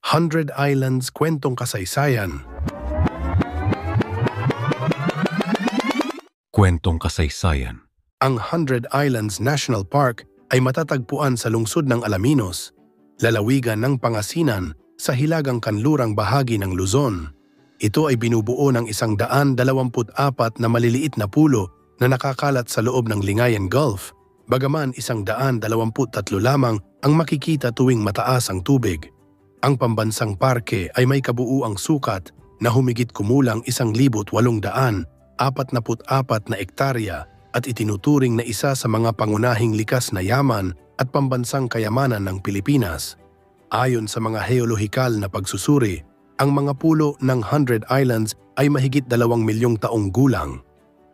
100 Islands Kwentong Kasaysayan. Kwentong kasaysayan. Ang 100 Islands National Park ay matatagpuan sa lungsod ng Alaminos, lalawigan ng Pangasinan sa hilagang kanlurang bahagi ng Luzon. Ito ay binubuo ng 124 na maliliit na pulo na nakakalat sa loob ng Lingayen Gulf, bagaman 123 lamang ang makikita tuwing mataas ang tubig. Ang pambansang parke ay may kabuuang sukat na humigit kumulang 1,844 na ektarya at itinuturing na isa sa mga pangunahing likas na yaman at pambansang kayamanan ng Pilipinas. Ayon sa mga heolohikal na pagsusuri, ang mga pulo ng 100 Islands ay mahigit 2 milyong taong gulang.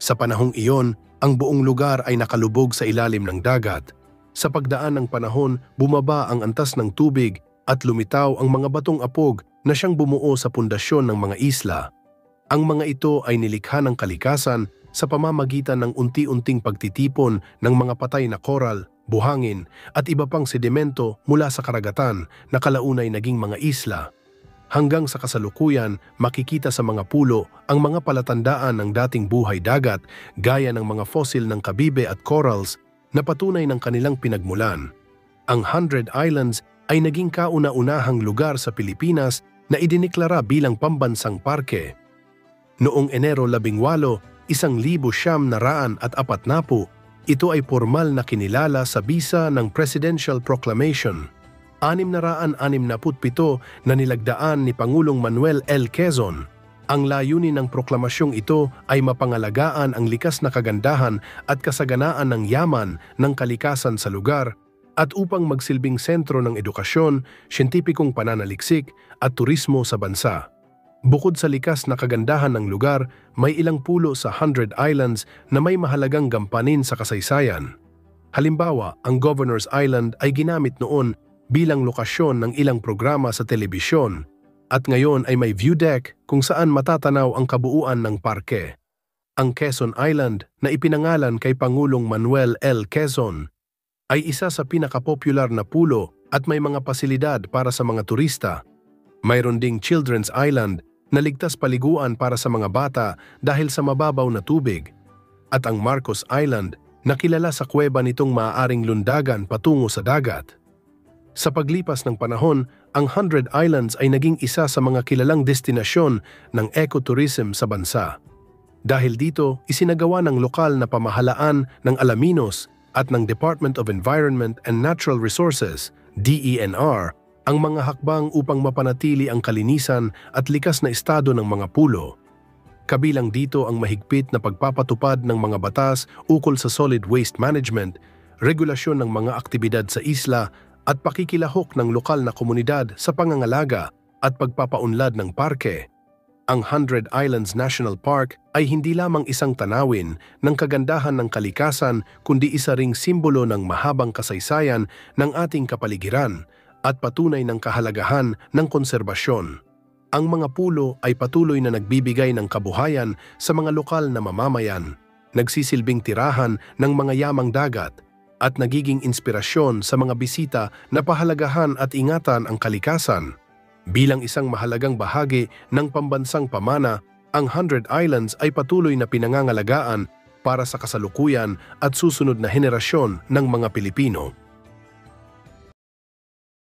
Sa panahong iyon, ang buong lugar ay nakalubog sa ilalim ng dagat. Sa pagdaan ng panahon, bumaba ang antas ng tubig at lumitaw ang mga batong apog na siyang bumuo sa pundasyon ng mga isla. Ang mga ito ay nilikha ng kalikasan sa pamamagitan ng unti-unting pagtitipon ng mga patay na koral, buhangin at iba pang sedimento mula sa karagatan na kalaunay naging mga isla. Hanggang sa kasalukuyan, makikita sa mga pulo ang mga palatandaan ng dating buhay dagat gaya ng mga fossil ng kabibe at corals na patunay ng kanilang pinagmulan. Ang 100 Islands ay naging kauna-unahang lugar sa Pilipinas na idiniklara bilang pambansang parke. Noong Enero 18, 1940, ito ay formal na kinilala sa bisa ng Presidential Proclamation. 667 na nilagdaan ni Pangulong Manuel L. Quezon. Ang layunin ng proklamasyong ito ay mapangalagaan ang likas na kagandahan at kasaganaan ng yaman ng kalikasan sa lugar at upang magsilbing sentro ng edukasyon, siyentipikong pananaliksik at turismo sa bansa. Bukod sa likas na kagandahan ng lugar, may ilang pulo sa 100 Islands na may mahalagang gampanin sa kasaysayan. Halimbawa, ang Governor's Island ay ginamit noon bilang lokasyon ng ilang programa sa telebisyon at ngayon ay may view deck kung saan matatanaw ang kabuuan ng parke. Ang Quezon Island na ipinangalan kay Pangulong Manuel L. Quezon ay isa sa pinakapopular na pulo at may mga pasilidad para sa mga turista. Mayroon ding Children's Island na ligtas paliguan para sa mga bata dahil sa mababaw na tubig. At ang Marcos Island na kilala sa kuweba nitong maaaring lundagan patungo sa dagat. Sa paglipas ng panahon, ang 100 Islands ay naging isa sa mga kilalang destinasyon ng ecotourism sa bansa. Dahil dito, isinagawa ng lokal na pamahalaan ng Alaminos at ng Department of Environment and Natural Resources, DENR, ang mga hakbang upang mapanatili ang kalinisan at likas na estado ng mga pulo. Kabilang dito ang mahigpit na pagpapatupad ng mga batas ukol sa solid waste management, regulasyon ng mga aktibidad sa isla at pakikilahok ng lokal na komunidad sa pangangalaga at pagpapaunlad ng parke. Ang 100 Islands National Park ay hindi lamang isang tanawin ng kagandahan ng kalikasan kundi isa ring simbolo ng mahabang kasaysayan ng ating kapaligiran at patunay ng kahalagahan ng konserbasyon. Ang mga pulo ay patuloy na nagbibigay ng kabuhayan sa mga lokal na mamamayan, nagsisilbing tirahan ng mga yamang dagat at nagiging inspirasyon sa mga bisita na pahalagahan at ingatan ang kalikasan. Bilang isang mahalagang bahagi ng pambansang pamana, ang 100 Islands ay patuloy na pinangangalagaan para sa kasalukuyan at susunod na henerasyon ng mga Pilipino.